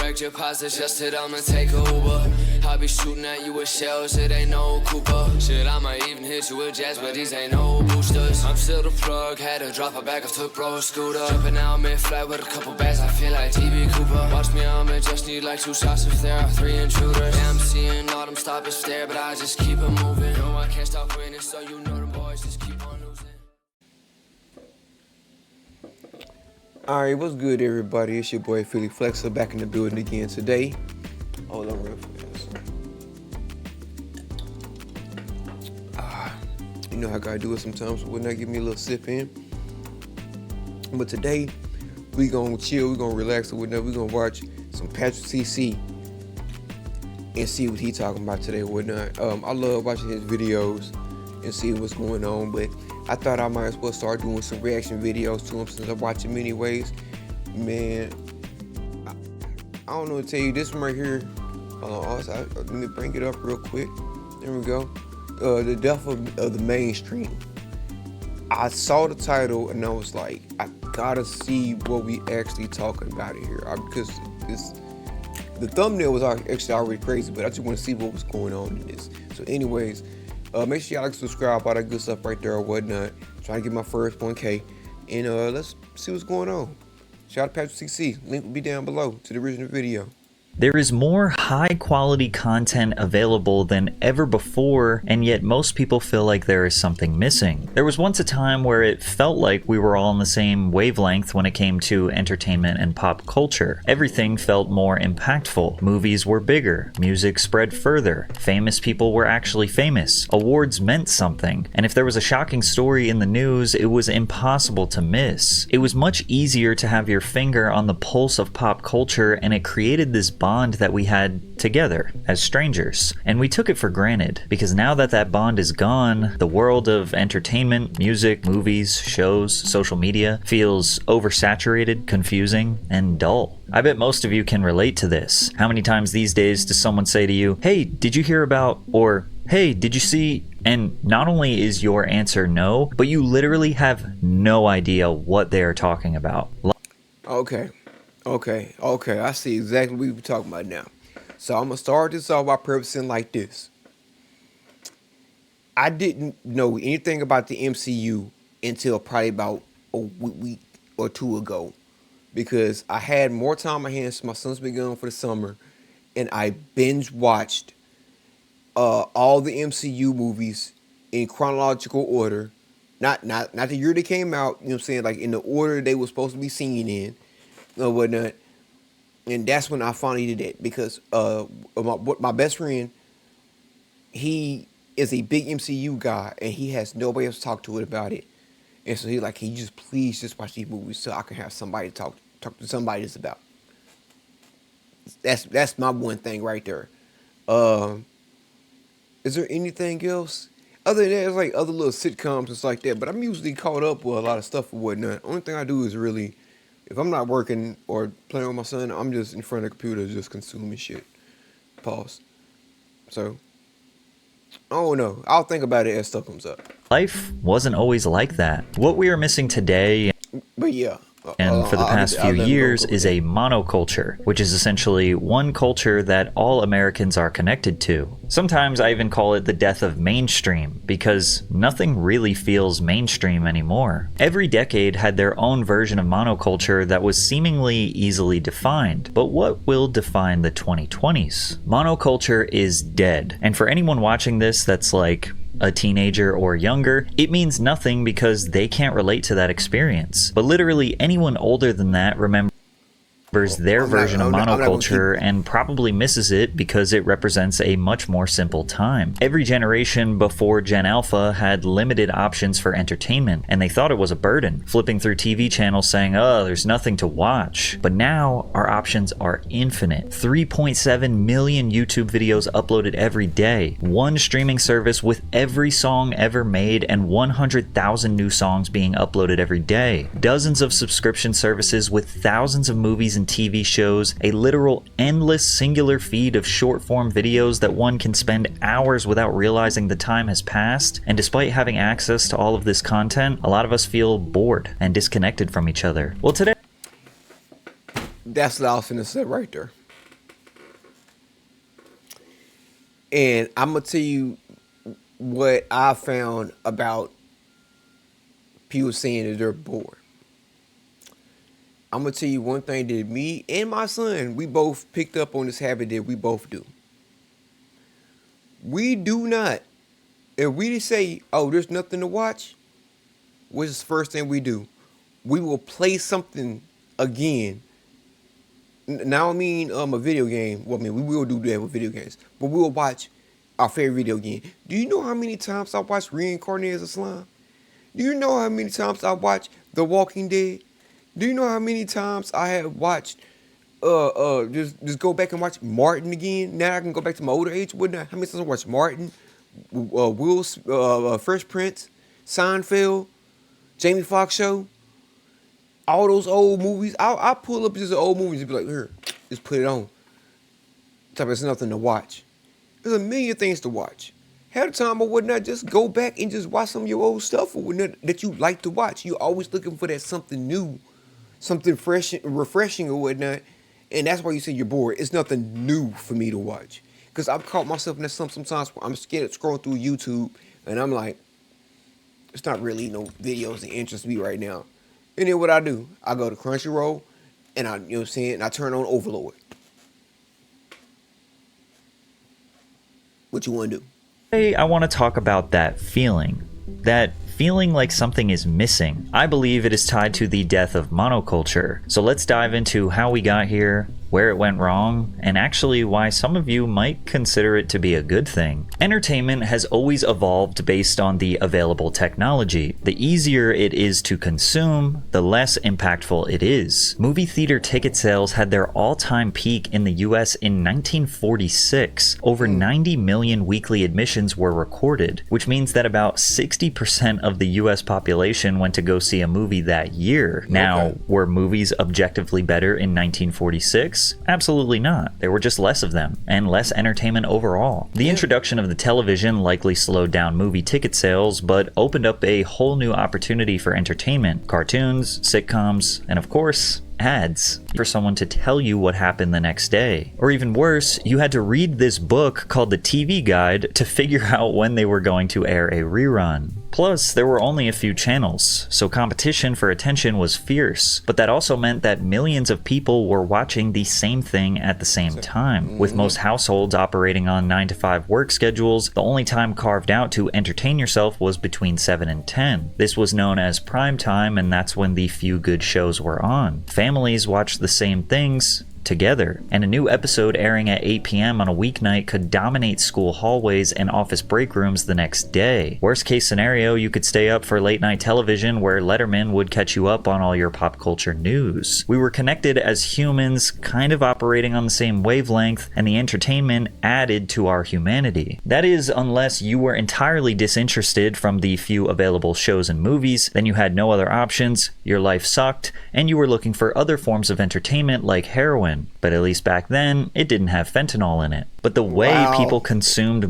direct deposit, just hit, I'ma take a Uber. I be shooting at you with shells, it ain't no Cooper. Shit, I might even hit you with jazz, but these ain't no boosters. I'm still the plug, had to drop a bag, I took bro a scooter. Jumping out mid-flight with a couple bags, I feel like TB Cooper. Watch me, I'ma just need like 2 shots if there are 3 intruders. Yeah, I'm seeing all them stop and stare, but I just keep it moving. No, I can't stop winning, so you know them boys just keep on losing. Alright, what's good everybody? It's your boy Philly Flexer back in the building again today. Hold on real fast. You know how I gotta do it sometimes, so wouldn't that give me a little sip in? But today, we gonna chill, we gonna relax, or whatnot. We gonna watch some Patrick CC and see what he talking about today or whatnot. I love watching his videos and seeing what's going on, but I thought I might as well start doing some reaction videos to him since I watch him anyways. Man, I don't know what to tell you. This one right here, let me bring it up real quick. There we go. The death of the mainstream. I saw the title and I was like, I gotta see what we actually talking about it here, because the thumbnail was actually already crazy, but I just want to see what was going on in this. So anyways, make sure y'all like, subscribe, all that good stuff right there or whatnot. Trying to get my first 1K, and let's see what's going on. Shout out to Patrick CC. Link will be down below to the original video. There is more high quality content available than ever before, and yet most people feel like there is something missing. There was once a time where it felt like we were all on the same wavelength when it came to entertainment and pop culture. Everything felt more impactful. Movies were bigger, music spread further, famous people were actually famous, awards meant something, and if there was a shocking story in the news, it was impossible to miss. It was much easier to have your finger on the pulse of pop culture, and it created this bond that we had together as strangers, and we took it for granted, because now that that bond is gone, the world of entertainment, music, movies, shows, social media feels oversaturated, confusing, and dull. I bet most of you can relate to this. How many times these days does someone say to you, "Hey, did you hear about," or "Hey, did you see," and not only is your answer no, but you literally have no idea what they are talking about. Okay, I see exactly what we're talking about now. So I'm gonna start this off by prefacing like this. I didn't know anything about the MCU until probably about a week or two ago, because I had more time on my hands. My son's been gone for the summer, and I binge watched all the MCU movies in chronological order, not the year they came out. You know what I'm saying? Like in the order they were supposed to be seen in. Or whatnot, and that's when I finally did it, because my best friend, he is a big MCU guy, and he has nobody else to talk to it about it, and so he's like, "Can you just please just watch these movies so I can have somebody to talk to somebody this about?" That's my one thing right there. Is there anything else other than that? It's like other little sitcoms and stuff like that, but I'm usually caught up with a lot of stuff or whatnot. Only thing I do is really, if I'm not working or playing with my son, I'm just in front of the computer just consuming shit. Pause. So, I don't know. I'll think about it as stuff comes up. Life wasn't always like that. What we are missing today, but yeah, and for the past few years, is a monoculture, which is essentially one culture that all Americans are connected to. Sometimes I even call it the death of mainstream, because nothing really feels mainstream anymore. Every decade had their own version of monoculture that was seemingly easily defined. But what will define the 2020s? Monoculture is dead. And for anyone watching this that's like a teenager or younger, it means nothing because they can't relate to that experience. But literally anyone older than that remembers their version of monoculture and probably misses it because it represents a much more simple time. Every generation before Gen Alpha had limited options for entertainment, and they thought it was a burden, flipping through TV channels saying, "Oh, there's nothing to watch." But now our options are infinite. 3.7 million YouTube videos uploaded every day, one streaming service with every song ever made, and 100,000 new songs being uploaded every day, dozens of subscription services with thousands of movies and TV shows, a literal endless singular feed of short form videos that one can spend hours without realizing the time has passed. And despite having access to all of this content, a lot of us feel bored and disconnected from each other. Well, today, that's what I was finna say right there. And I'm gonna tell you what I found about people saying that they're bored. I'm gonna tell you one thing that me and my son, we both picked up on this habit that we both do. We do not, if we say, oh, there's nothing to watch, what's the first thing we do? We will play something again. Now I mean a video game. Well, I mean we will do that with video games, but we will watch our favorite video game. Do you know how many times I watched Reincarnated as a Slime? Do you know how many times I watched The Walking Dead? Do you know how many times I have watched just go back and watch Martin again? Now I can go back to my older age, wouldn't I? How many times I watched Martin, Fresh Prince, Seinfeld, Jamie Foxx show, all those old movies. I pull up just old movies and be like, here, just put it on. There's nothing to watch. There's a million things to watch. Half the time I would not just go back and just watch some of your old stuff or whatnot that you like to watch. You're always looking for that something new, something fresh, refreshing or whatnot. And that's why you say you're bored. It's nothing new for me to watch. Because I've caught myself in that sometimes where I'm scared of scrolling through YouTube and I'm like, it's not really no videos that interest me right now. And then what I do, I go to Crunchyroll and I, you know what I'm saying, and I turn on Overlord. What you want to do? Today, I want to talk about that feeling. That feeling like something is missing. I believe it is tied to the death of monoculture. So let's dive into how we got here, where it went wrong, and actually why some of you might consider it to be a good thing. Entertainment has always evolved based on the available technology. The easier it is to consume, the less impactful it is. Movie theater ticket sales had their all-time peak in the US in 1946. Over 90 million weekly admissions were recorded, which means that about 60% of the US population went to go see a movie that year. Now, were movies objectively better in 1946? Absolutely not. There were just less of them, and less entertainment overall. The introduction of the television likely slowed down movie ticket sales, but opened up a whole new opportunity for entertainment. Cartoons, sitcoms, and of course, ads for someone to tell you what happened the next day. Or even worse, you had to read this book called the TV Guide to figure out when they were going to air a rerun. Plus, there were only a few channels, so competition for attention was fierce, but that also meant that millions of people were watching the same thing at the same time. With most households operating on 9-to-5 work schedules, the only time carved out to entertain yourself was between 7 and 10. This was known as prime time, and that's when the few good shows were on. Families watched the same things together, and a new episode airing at 8 p.m. on a weeknight could dominate school hallways and office break rooms the next day. Worst case scenario, you could stay up for late night television where Letterman would catch you up on all your pop culture news. We were connected as humans, kind of operating on the same wavelength, and the entertainment added to our humanity. That is, unless you were entirely disinterested from the few available shows and movies, then you had no other options, your life sucked, and you were looking for other forms of entertainment like heroin. But at least back then, it didn't have fentanyl in it. But the way people consumed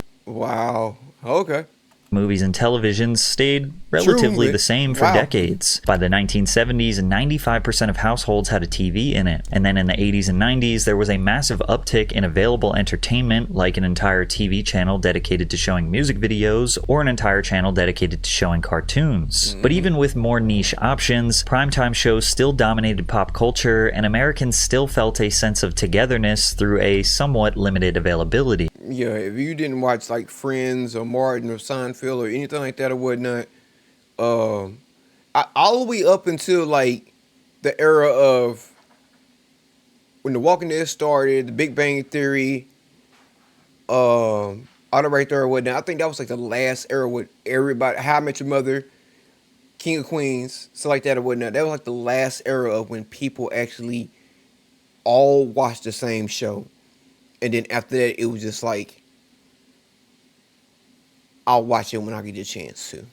movies and televisions stayed relatively the same for decades. By the 1970s, 95% of households had a TV in it. And then in the 80s and 90s, there was a massive uptick in available entertainment, like an entire TV channel dedicated to showing music videos, or an entire channel dedicated to showing cartoons. But even with more niche options, primetime shows still dominated pop culture, and Americans still felt a sense of togetherness through a somewhat limited availability. Yeah, if you didn't watch like Friends or Martin or Seinfeld or anything like that or whatnot, all the way up until like the era of when The Walking Dead started, The Big Bang Theory, all the right there or whatnot. I think that was like the last era with everybody, How I Met Your Mother, King of Queens, stuff like that or whatnot. That was like the last era of when people actually all watched the same show. And then after that, it was just like, I'll watch it when I get a chance to.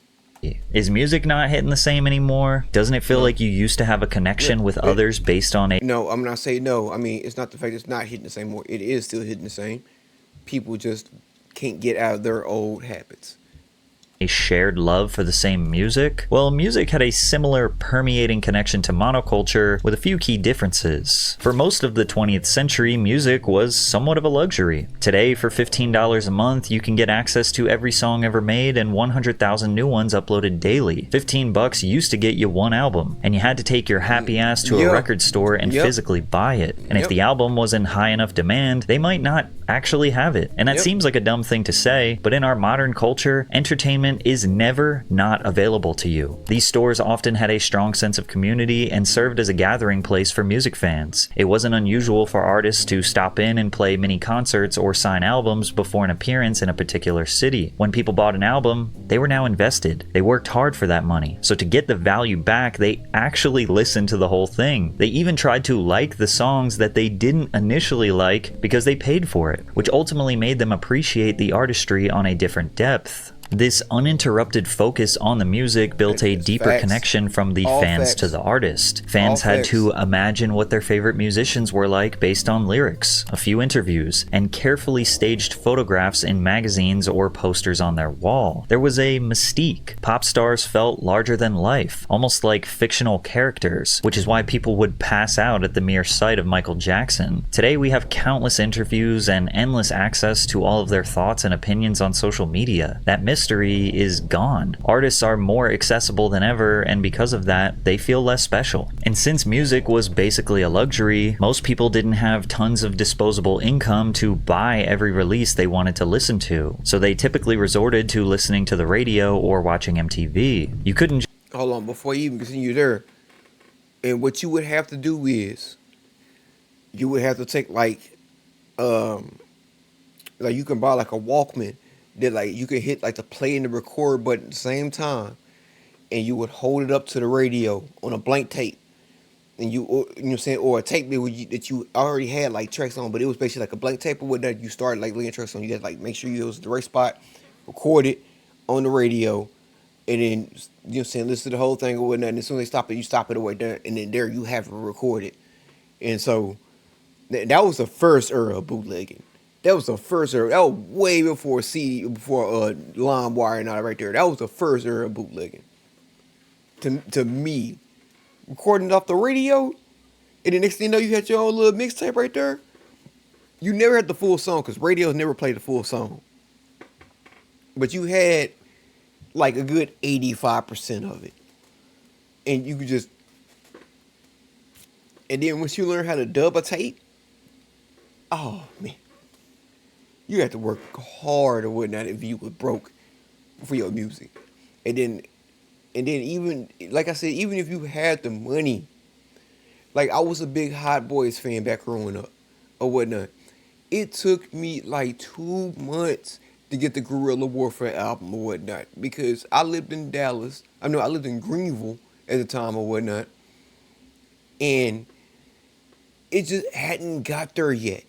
Is music not hitting the same anymore? Doesn't it feel like you used to have a connection with others based on a... No, I'm not saying no. I mean, it's not the fact it's not hitting the same more. It is still hitting the same. People just can't get out of their old habits. a shared love for the same music? Well, music had a similar permeating connection to monoculture with a few key differences. For most of the 20th century, music was somewhat of a luxury. Today, for $15 a month, you can get access to every song ever made and 100,000 new ones uploaded daily. $15 used to get you one album, and you had to take your happy ass to a record store and physically buy it. And if the album was in high enough demand, they might not actually have it. And that seems like a dumb thing to say, but in our modern culture, entertainment is never not available to you. These stores often had a strong sense of community and served as a gathering place for music fans. It wasn't unusual for artists to stop in and play mini concerts or sign albums before an appearance in a particular city. When people bought an album, they were now invested. They worked hard for that money. So to get the value back, they actually listened to the whole thing. They even tried to like the songs that they didn't initially like because they paid for it, which ultimately made them appreciate the artistry on a different depth. This uninterrupted focus on the music built a deeper connection from the fans to the artist. Fans had to imagine what their favorite musicians were like based on lyrics, a few interviews, and carefully staged photographs in magazines or posters on their wall. There was a mystique. Pop stars felt larger than life, almost like fictional characters, which is why people would pass out at the mere sight of Michael Jackson. Today we have countless interviews and endless access to all of their thoughts and opinions on social media. That mystery is gone. Artists are more accessible than ever, and because of that, they feel less special. And since music was basically a luxury, most people didn't have tons of disposable income to buy every release they wanted to listen to, so they typically resorted to listening to the radio or watching MTV. You couldn't Hold on, before you even continue there, and what you would have to do is, you would have to take like you can buy like a Walkman that like you can hit like the play and the record button at the same time, and you would hold it up to the radio on a blank tape, and you know what I'm saying, or a tape that you already had like tracks on, but it was basically like a blank tape or whatnot. You started like laying tracks on. You had to like make sure you was at the right spot, record it on the radio, and then you know what I'm saying, listen to the whole thing or whatnot. And as soon as they stop it, you stop it away there, and then there you have it recorded. And so that was the first era of bootlegging. That was the first era. That was way before LimeWire and all that right there. That was the first era of bootlegging. To me, recording off the radio, and the next thing you know, you had your own little mixtape right there. You never had the full song because radios never played the full song. But you had like a good 85% of it, and you could just. And then once you learn how to dub a tape, oh man. You had to work hard or whatnot if you were broke for your music. And then even, like I said, even if you had the money, like I was a big Hot Boys fan back growing up or whatnot. It took me like 2 months to get the Guerrilla Warfare album or whatnot because I lived in Dallas. I lived in Greenville at the time or whatnot. And it just hadn't got there yet.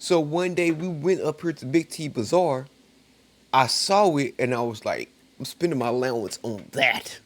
So one day we went up here to Big T Bazaar. I saw it and I was like, I'm spending my allowance on that.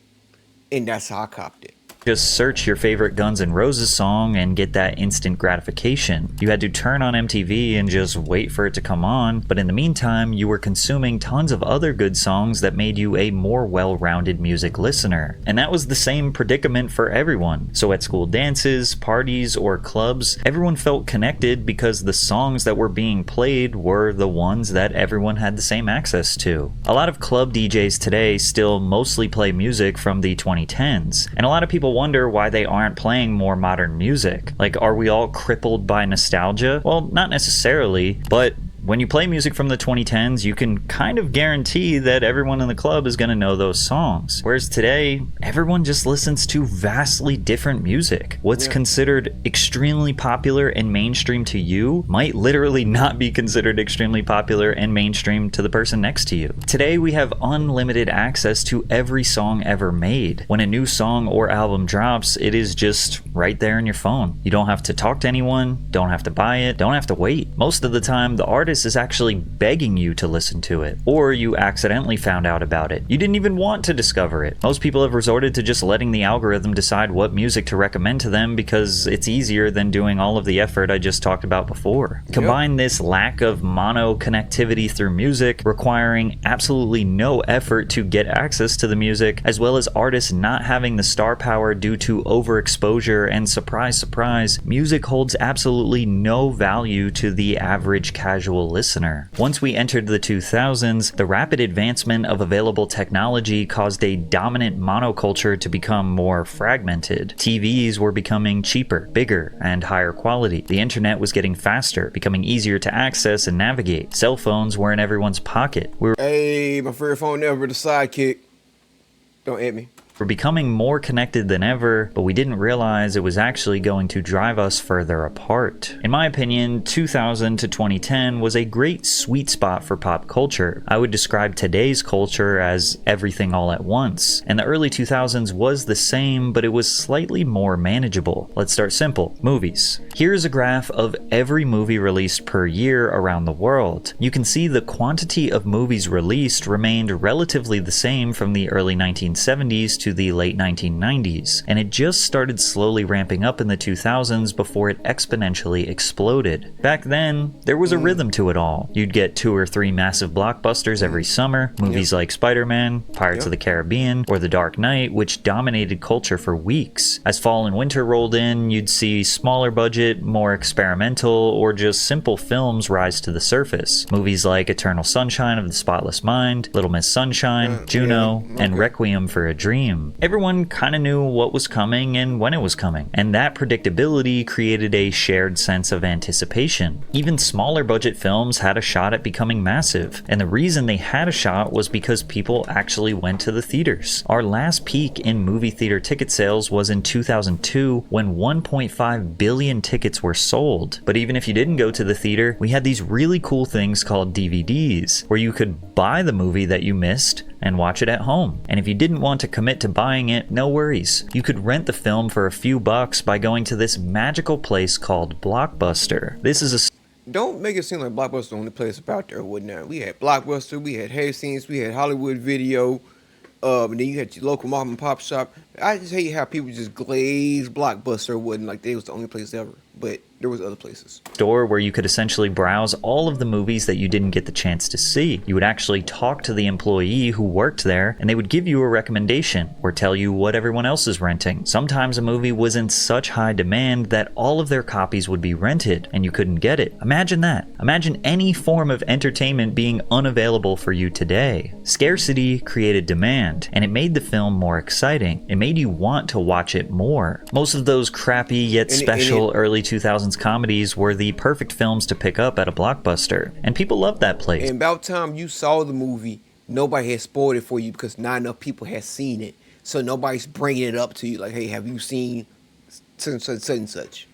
And that's how I copped it. just search your favorite Guns N' Roses song and get that instant gratification. You had to turn on MTV and just wait for it to come on, but in the meantime, you were consuming tons of other good songs that made you a more well-rounded music listener. And that was the same predicament for everyone. So at school dances, parties, or clubs, everyone felt connected because the songs that were being played were the ones that everyone had the same access to. A lot of club DJs today still mostly play music from the 2010s, and a lot of people wonder why they aren't playing more modern music. Like, are we all crippled by nostalgia? Well, not necessarily, but when you play music from the 2010s, you can kind of guarantee that everyone in the club is going to know those songs. Whereas today, everyone just listens to vastly different music. What's considered extremely popular and mainstream to you might literally not be considered extremely popular and mainstream to the person next to you. Today, we have unlimited access to every song ever made. When a new song or album drops, it is just right there in your phone. You don't have to talk to anyone, don't have to buy it, don't have to wait. Most of the time, the artist artist is actually begging you to listen to it, or you accidentally found out about it. You didn't even want to discover it. Most people have resorted to just letting the algorithm decide what music to recommend to them because it's easier than doing all of the effort I just talked about before. Yep. Combine this lack of mono connectivity through music, requiring absolutely no effort to get access to the music, as well as artists not having the star power due to overexposure, and surprise, surprise, music holds absolutely no value to the average casual listener. Once we entered the 2000s, the rapid advancement of available technology caused a dominant monoculture to become more fragmented. TVs were becoming cheaper, bigger, and higher quality. The internet was getting faster, becoming easier to access and navigate. Cell phones were in everyone's pocket. Hey, my favorite phone ever, the Sidekick. Don't hit me. We're becoming more connected than ever, but we didn't realize it was actually going to drive us further apart. In my opinion, 2000 to 2010 was a great sweet spot for pop culture. I would describe today's culture as everything all at once, and the early 2000s was the same, but it was slightly more manageable. Let's start simple. Movies. Here's a graph of every movie released per year around the world. You can see the quantity of movies released remained relatively the same from the early 1970s to the late 1990s, and it just started slowly ramping up in the 2000s before it exponentially exploded. Back then, there was a rhythm to it all. You'd get 2 or 3 massive blockbusters every summer, movies like Spider-Man, Pirates of the Caribbean, or The Dark Knight, which dominated culture for weeks. As fall and winter rolled in, you'd see smaller budget, more experimental, or just simple films rise to the surface. Movies like Eternal Sunshine of the Spotless Mind, Little Miss Sunshine, Juno, and Requiem for a Dream. Everyone kind of knew what was coming and when it was coming, and that predictability created a shared sense of anticipation. Even smaller budget films had a shot at becoming massive, and the reason they had a shot was because people actually went to the theaters. Our last peak in movie theater ticket sales was in 2002 when 1.5 billion tickets were sold. But even if you didn't go to the theater, we had these really cool things called DVDs, where you could buy the movie that you missed and watch it at home. And if you didn't want to commit to buying it, no worries. You could rent the film for a few bucks by going to this magical place called Blockbuster. This is a Don't make it seem like Blockbuster the only place about there, whatnot. We had Blockbuster, we had Hastings, we had Hollywood Video, and then you had your local mom and pop shop. I just hate how people just glaze Blockbuster wasn't like they was the only place ever, but there was other places. Store where you could essentially browse all of the movies that you didn't get the chance to see. You would actually talk to the employee who worked there, and they would give you a recommendation or tell you what everyone else is renting. Sometimes a movie was in such high demand that all of their copies would be rented and you couldn't get it. Imagine that. Imagine any form of entertainment being unavailable for you today. Scarcity created demand, and it made the film more exciting. It made you want to watch it more. Most of those crappy yet special early 2000s comedies were the perfect films to pick up at a Blockbuster, and people loved that place. And about time you saw the movie, nobody had spoiled it for you because not enough people had seen it. So nobody's bringing it up to you like, hey, have you seen such and such?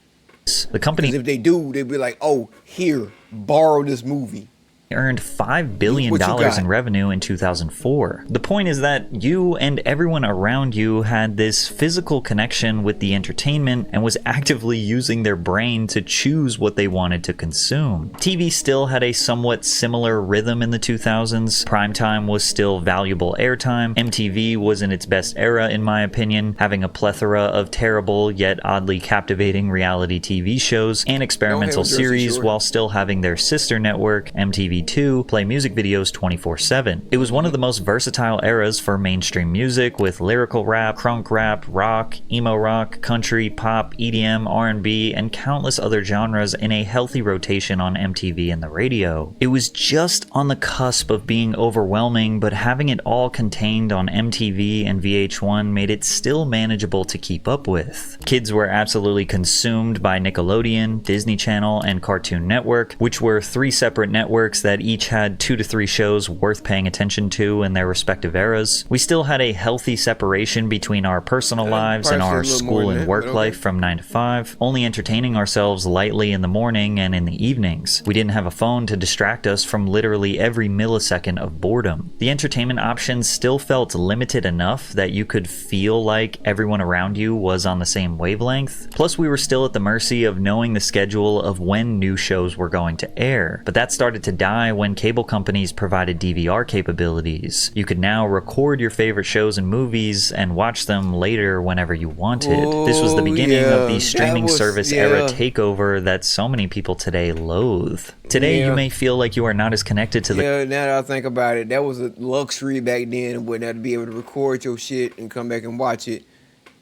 The company, if they do, they'd be like, oh, here, borrow this movie. Earned $5 billion in revenue in 2004. The point is that you and everyone around you had this physical connection with the entertainment and was actively using their brain to choose what they wanted to consume. TV still had a somewhat similar rhythm in the 2000s. Primetime was still valuable airtime. MTV was in its best era, in my opinion, having a plethora of terrible yet oddly captivating reality TV shows and experimental series while still having their sister network, MTV2, play music videos 24/7. It was one of the most versatile eras for mainstream music, with lyrical rap, crunk rap, rock, emo rock, country, pop, EDM, R&B, and countless other genres in a healthy rotation on MTV and the radio. It was just on the cusp of being overwhelming, but having it all contained on MTV and VH1 made it still manageable to keep up with. Kids were absolutely consumed by Nickelodeon, Disney Channel, and Cartoon Network, which were 3 separate networks that each had 2 to 3 shows worth paying attention to in their respective eras. We still had a healthy separation between our personal lives and our school and work life from 9 to 5, only entertaining ourselves lightly in the morning and in the evenings. We didn't have a phone to distract us from literally every millisecond of boredom. The entertainment options still felt limited enough that you could feel like everyone around you was on the same wavelength. Plus, we were still at the mercy of knowing the schedule of when new shows were going to air. But that started to die when cable companies provided DVR capabilities. You could now record your favorite shows and movies and watch them later whenever you wanted. This was the beginning of the streaming service era takeover that so many people today loathe. Today, you may feel like you are not as connected to the... Yeah, now that I think about it, that was a luxury back then and whatnot, to be able to record your shit and come back and watch it.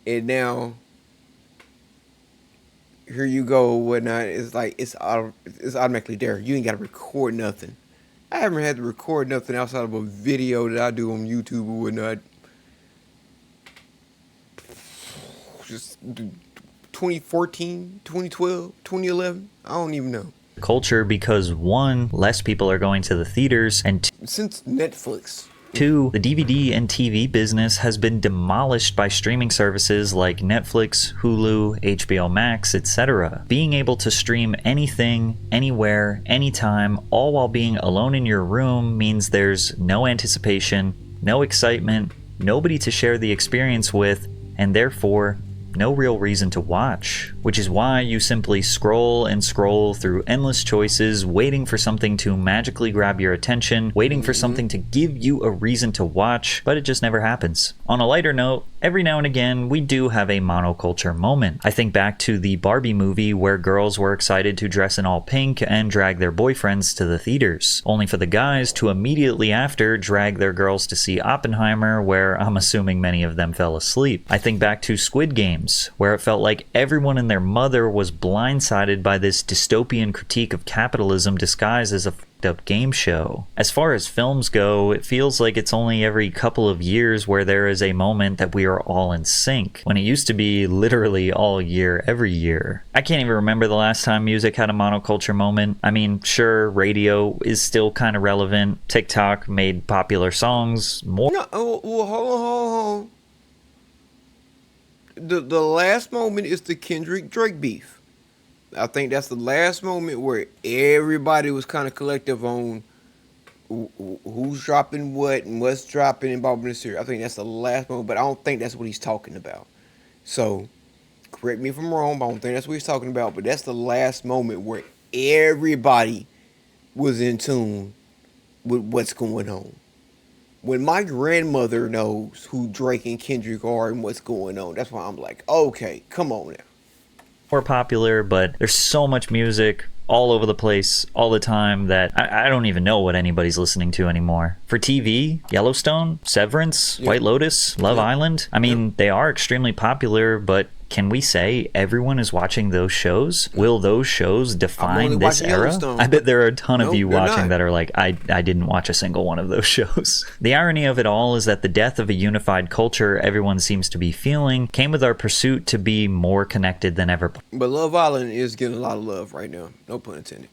And now, here you go, whatnot. It's like, it's automatically there. You ain't got to record nothing. I haven't had to record nothing outside of a video that I do on YouTube or whatnot. Just 2014, 2012, 2011, I don't even know. Culture because 1, less people are going to the theaters, and since Netflix. 2, the DVD and TV business has been demolished by streaming services like Netflix, Hulu, HBO Max, etc. Being able to stream anything, anywhere, anytime, all while being alone in your room means there's no anticipation, no excitement, nobody to share the experience with, and therefore no real reason to watch, which is why you simply scroll and scroll through endless choices, waiting for something to magically grab your attention, waiting for something to give you a reason to watch, but it just never happens. On a lighter note, every now and again, we do have a monoculture moment. I think back to the Barbie movie where girls were excited to dress in all pink and drag their boyfriends to the theaters, only for the guys to immediately after drag their girls to see Oppenheimer, where I'm assuming many of them fell asleep. I think back to Squid Games, where it felt like everyone and their mother was blindsided by this dystopian critique of capitalism disguised as a up game show. As far as films go, it feels like it's only every couple of years where there is a moment that we are all in sync, when it used to be literally all year, every year. I can't even remember the last time music had a monoculture moment. I mean, sure, radio is still kind of relevant. TikTok made popular songs more. No, hold on. The last moment is the Kendrick Drake beef. I think that's the last moment where everybody was kind of collective on who's dropping what and what's dropping and blah, blah, blah. I think that's the last moment, but I don't think that's what he's talking about. So, correct me if I'm wrong, but I don't think that's what he's talking about. But that's the last moment where everybody was in tune with what's going on. When my grandmother knows who Drake and Kendrick are and what's going on, that's why I'm like, okay, come on now. More popular, but there's so much music all over the place all the time that I don't even know what anybody's listening to anymore. For TV, Yellowstone, Severance, White Lotus, Love Island, I mean, they are extremely popular, but can we say everyone is watching those shows? Will those shows define this era? I bet there are a ton of you watching that are like, I didn't watch a single one of those shows. The irony of it all is that the death of a unified culture everyone seems to be feeling came with our pursuit to be more connected than ever. But Love Island is getting a lot of love right now. No pun intended.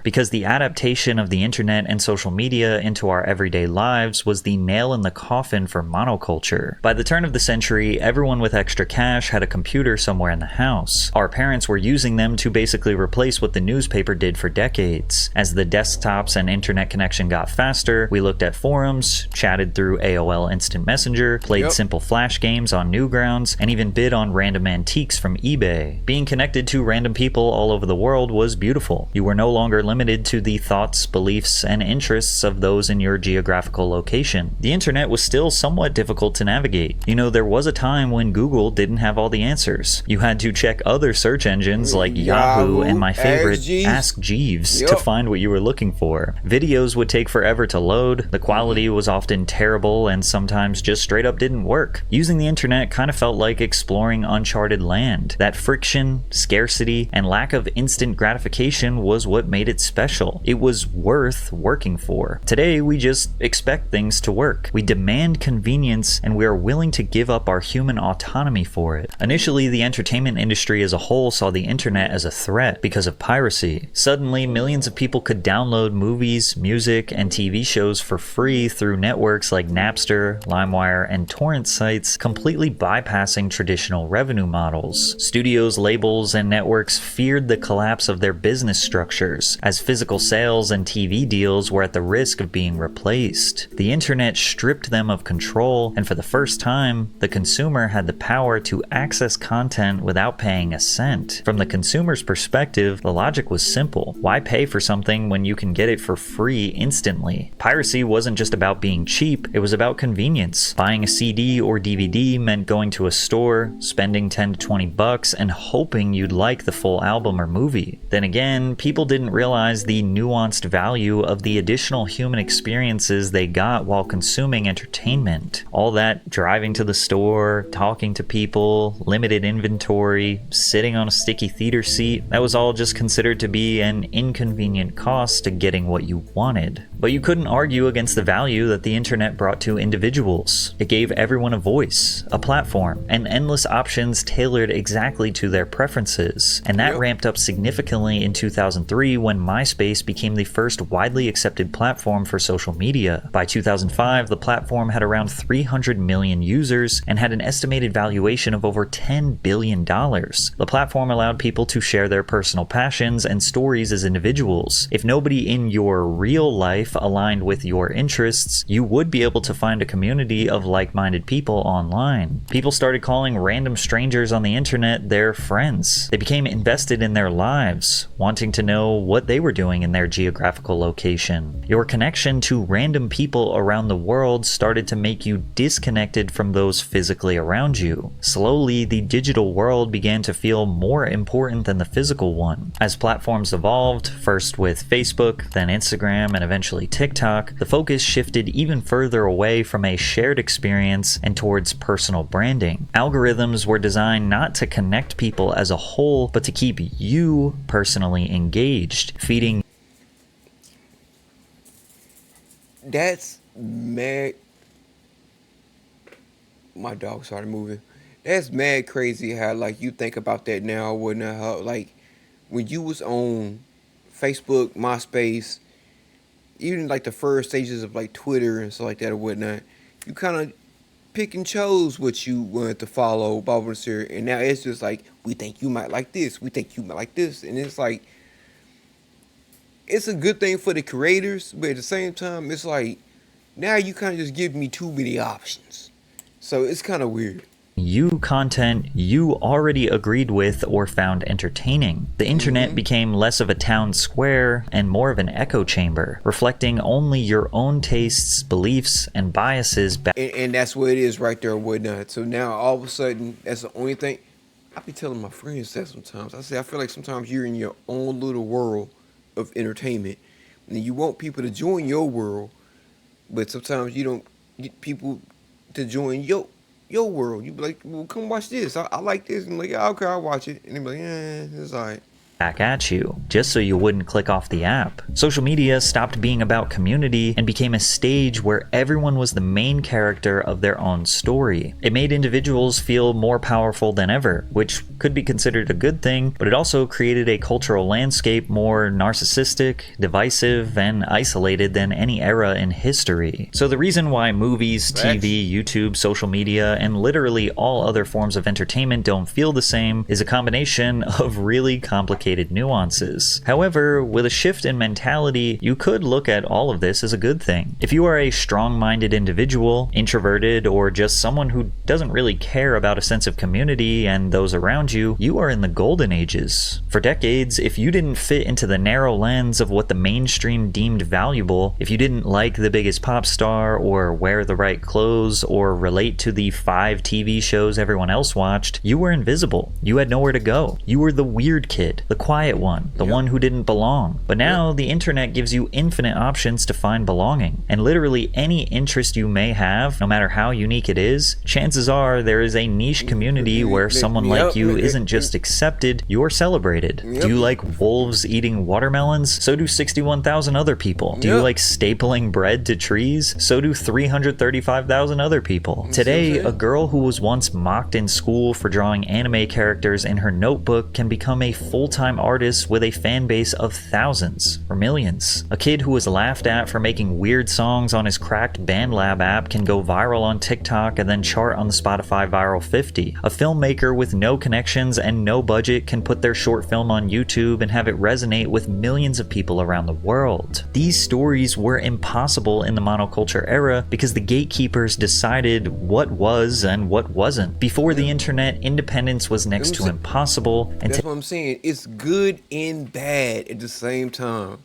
Because the adaptation of the internet and social media into our everyday lives was the nail in the coffin for monoculture. By the turn of the century, everyone with extra cash had a computer somewhere in the house. Our parents were using them to basically replace what the newspaper did for decades. As the desktops and internet connection got faster, we looked at forums, chatted through AOL Instant Messenger, played simple flash games on Newgrounds, and even bid on random antiques from eBay. Being connected to random people all over the world was beautiful. You were no longer limited to the thoughts, beliefs, and interests of those in your geographical location. The internet was still somewhat difficult to navigate. You know, there was a time when Google didn't have all the answers. You had to check other search engines like Yahoo and my favorite, Ask Jeeves, to find what you were looking for. Videos would take forever to load, the quality was often terrible, and sometimes just straight up didn't work. Using the internet kind of felt like exploring uncharted land. That friction, scarcity, and lack of instant gratification was what what made it special. It was worth working for. Today, we just expect things to work. We demand convenience, and we are willing to give up our human autonomy for it. Initially, the entertainment industry as a whole saw the internet as a threat because of piracy. Suddenly, millions of people could download movies, music, and TV shows for free through networks like Napster, LimeWire, and torrent sites, completely bypassing traditional revenue models. Studios, labels, and networks feared the collapse of their business structures, as physical sales and TV deals were at the risk of being replaced. The internet stripped them of control, and for the first time, the consumer had the power to access content without paying a cent. From the consumer's perspective, the logic was simple. Why pay for something when you can get it for free instantly? Piracy wasn't just about being cheap, it was about convenience. Buying a CD or DVD meant going to a store, spending 10 to 20 bucks, and hoping you'd like the full album or movie. Then again, people didn't realize the nuanced value of the additional human experiences they got while consuming entertainment. All that driving to the store, talking to people, limited inventory, sitting on a sticky theater seat, that was all just considered to be an inconvenient cost to getting what you wanted. But you couldn't argue against the value that the internet brought to individuals. It gave everyone a voice, a platform, and endless options tailored exactly to their preferences. And that ramped up significantly in 2003 when MySpace became the first widely accepted platform for social media. By 2005, the platform had around 300 million users and had an estimated valuation of over $10 billion. The platform allowed people to share their personal passions and stories as individuals. If nobody in your real life aligned with your interests, you would be able to find a community of like-minded people online. People started calling random strangers on the internet their friends. They became invested in their lives, wanting to know what they were doing in their geographical location. Your connection to random people around the world started to make you disconnected from those physically around you. Slowly, the digital world began to feel more important than the physical one. As platforms evolved, first with Facebook, then Instagram, and eventually TikTok, the focus shifted even further away from a shared experience and towards personal branding. Algorithms were designed not to connect people as a whole, but to keep you personally engaged, feeding. That's mad. My dog started moving. That's mad crazy how like you think about that now, whatnot. How like when you was on Facebook, MySpace, even like the first stages of like Twitter and stuff like that or whatnot, you kind of pick and chose what you wanted to follow, blah blah blah. And now it's just like we think you might like this, we think you might like this, and it's like it's a good thing for the creators, but at the same time, it's like now you kind of just give me too many options, so it's kind of weird. You content you already agreed with or found entertaining. The internet became less of a town square and more of an echo chamber, reflecting only your own tastes, beliefs, and biases. And that's what it is right there or whatnot. So now all of a sudden, that's the only thing. I be telling my friends that sometimes. I say I feel like sometimes you're in your own little world of entertainment, and you want people to join your world, but sometimes you don't get people to join your world. You be like, well, come watch this. I like this. And I'm like, yeah, okay, I'll watch it. And they be like, it's all right. Back at you, just so you wouldn't click off the app. Social media stopped being about community and became a stage where everyone was the main character of their own story. It made individuals feel more powerful than ever, which could be considered a good thing, but it also created a cultural landscape more narcissistic, divisive, and isolated than any era in history. So the reason why movies, TV, YouTube, social media, and literally all other forms of entertainment don't feel the same is a combination of really complicated nuances. However, with a shift in mentality, you could look at all of this as a good thing. If you are a strong-minded individual, introverted, or just someone who doesn't really care about a sense of community and those around you, you are in the golden ages. For decades, if you didn't fit into the narrow lens of what the mainstream deemed valuable, if you didn't like the biggest pop star, or wear the right clothes, or relate to the 5 TV shows everyone else watched, you were invisible. You had nowhere to go. You were the weird kid, the quiet one, the one who didn't belong. But now the internet gives you infinite options to find belonging. And literally any interest you may have, no matter how unique it is, chances are there is a niche community where someone like you isn't just accepted, you're celebrated. Do you like wolves eating watermelons? So do 61,000 other people. Do you like stapling bread to trees? So do 335,000 other people. Today, a girl who was once mocked in school for drawing anime characters in her notebook can become a full-time artist with a fan base of thousands or millions. A kid who was laughed at for making weird songs on his cracked BandLab app can go viral on TikTok and then chart on the Spotify Viral 50. A filmmaker with no connections and no budget can put their short film on YouTube and have it resonate with millions of people around the world. These stories were impossible in the monoculture era because the gatekeepers decided what was and what wasn't. Before the internet, independence was next to impossible. And that's what I'm saying. It's good and bad at the same time.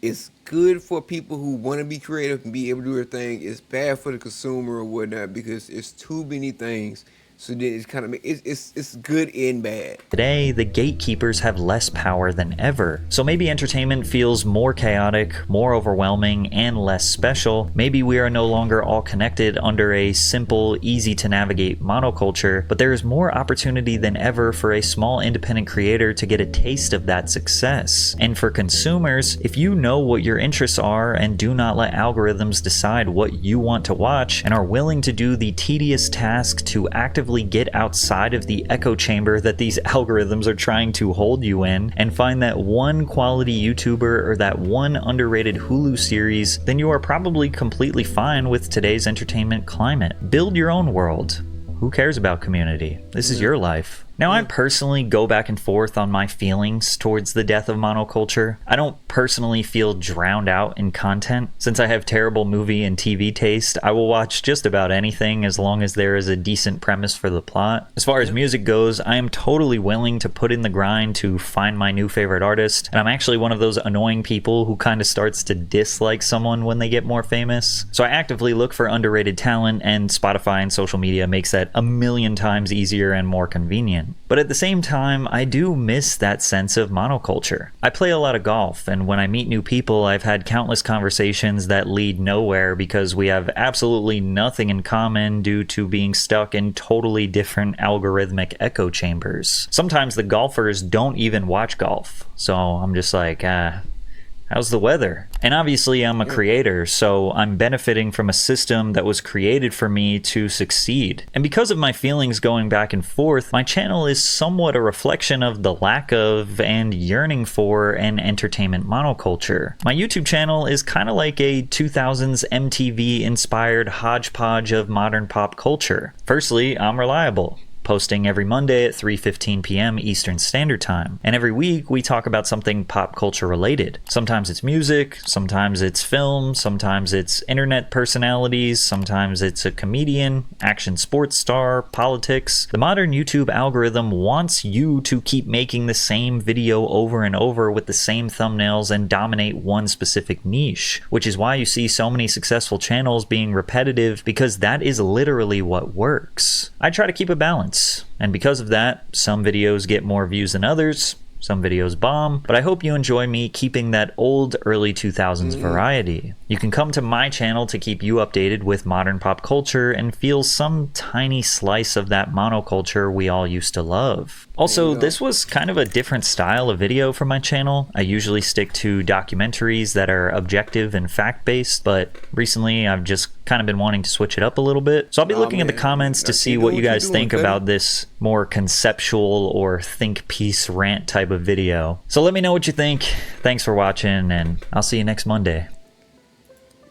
It's good for people who want to be creative and be able to do their thing. It's bad for the consumer or whatnot because it's too many things. So then it's kind of it's good and bad. Today, the gatekeepers have less power than ever. So maybe entertainment feels more chaotic, more overwhelming, and less special. Maybe we are no longer all connected under a simple, easy to navigate monoculture, but there is more opportunity than ever for a small independent creator to get a taste of that success. And for consumers, if you know what your interests are and do not let algorithms decide what you want to watch and are willing to do the tedious task to actively get outside of the echo chamber that these algorithms are trying to hold you in and find that one quality YouTuber or that one underrated Hulu series, then you are probably completely fine with today's entertainment climate. Build your own world. Who cares about community? This is your life. Now, I personally go back and forth on my feelings towards the death of monoculture. I don't personally feel drowned out in content. Since I have terrible movie and TV taste, I will watch just about anything as long as there is a decent premise for the plot. As far as music goes, I am totally willing to put in the grind to find my new favorite artist, and I'm actually one of those annoying people who kind of starts to dislike someone when they get more famous. So I actively look for underrated talent, and Spotify and social media makes that a million times easier and more convenient. But at the same time, I do miss that sense of monoculture. I play a lot of golf, and when I meet new people, I've had countless conversations that lead nowhere because we have absolutely nothing in common due to being stuck in totally different algorithmic echo chambers. Sometimes the golfers don't even watch golf, so I'm just like, how's the weather? And obviously I'm a creator, so I'm benefiting from a system that was created for me to succeed. And because of my feelings going back and forth, my channel is somewhat a reflection of the lack of and yearning for an entertainment monoculture. My YouTube channel is kind of like a 2000s MTV inspired hodgepodge of modern pop culture. Firstly, I'm reliable, posting every Monday at 3:15 p.m. Eastern Standard Time. And every week we talk about something pop culture related. Sometimes it's music, sometimes it's film, sometimes it's internet personalities, sometimes it's a comedian, action sports star, politics. The modern YouTube algorithm wants you to keep making the same video over and over with the same thumbnails and dominate one specific niche, which is why you see so many successful channels being repetitive, because that is literally what works. I try to keep a balance. And because of that, some videos get more views than others, some videos bomb, but I hope you enjoy me keeping that old early 2000s variety. You can come to my channel to keep you updated with modern pop culture and feel some tiny slice of that monoculture we all used to love. Also, this was kind of a different style of video for my channel. I usually stick to documentaries that are objective and fact-based, but recently I've just kind of been wanting to switch it up a little bit. So I'll be looking at the comments to see what you guys think about this more conceptual or think piece rant type of video. So let me know what you think. Thanks for watching, and I'll see you next Monday.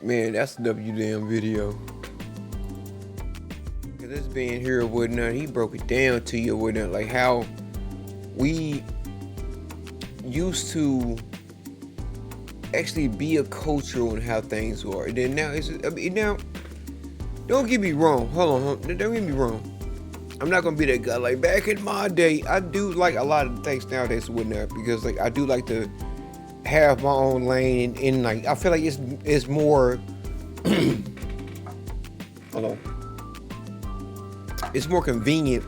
Man, that's a damn video. This being here or whatnot, he broke it down to you or whatnot, like how we used to actually be a culture on how things are. And then now now don't get me wrong. Hold on, don't get me wrong. I'm not gonna be that guy. Like back in my day, I do like a lot of things nowadays and whatnot, because like I do like to have my own lane, and like I feel like it's more hold on. It's more convenient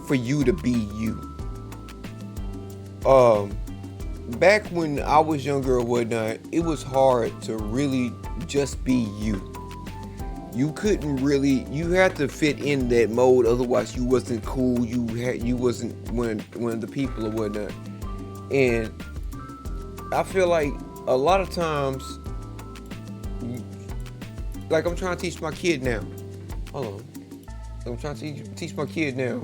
for you to be you. Back when I was younger or whatnot, it was hard to really just be you. You couldn't really, you had to fit in that mode, otherwise you wasn't cool. You wasn't one of the people or whatnot. And I feel like a lot of times, like I'm trying to teach my kid now. Hold on. I'm trying to teach my kid now.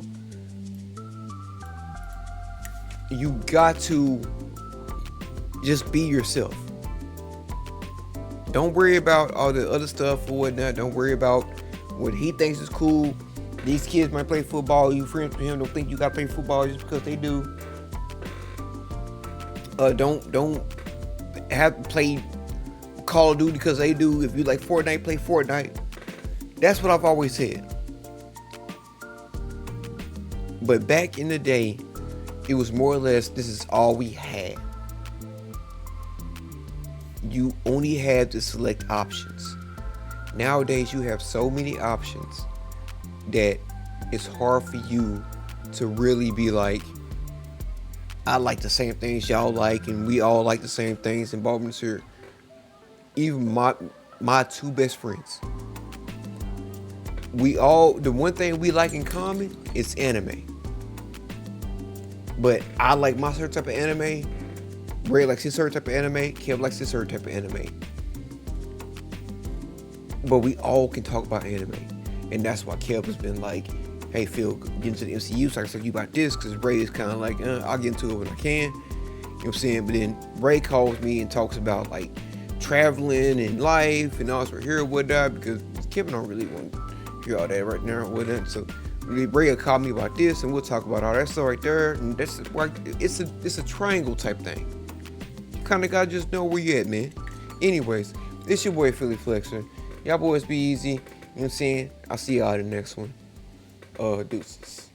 You got to just be yourself. Don't worry about all the other stuff or whatnot. Don't worry about what he thinks is cool. These kids might play football. You friends with him don't think you gotta play football just because they do. Don't have to play Call of Duty because they do. If you like Fortnite, play Fortnite. That's what I've always said. But back in the day, it was more or less this is all we had. You only had to select options. Nowadays, you have so many options that it's hard for you to really be like, I like the same things y'all like, and we all like the same things in Baltimore here. Even my two best friends, the one thing we like in common is anime. But I like my certain type of anime. Ray likes his certain type of anime. Kev likes his certain type of anime. But we all can talk about anime. And that's why Kev has been like, hey Phil, get into the MCU so I can talk to you about this. Because Ray is kind of like, I'll get into it when I can. You know what I'm saying? But then Ray calls me and talks about like traveling and life and all this right here and whatnot. Because Kevin don't really want to hear all that right now and whatnot. So Ray will call me about this and we'll talk about all that stuff right there. And that's like, it's a triangle type thing. Kind of gotta just know where you at, man. Anyways, it's your boy Philly Flexer. Y'all boys be easy. You know what I'm saying? I'll see y'all in the next one. Deuces.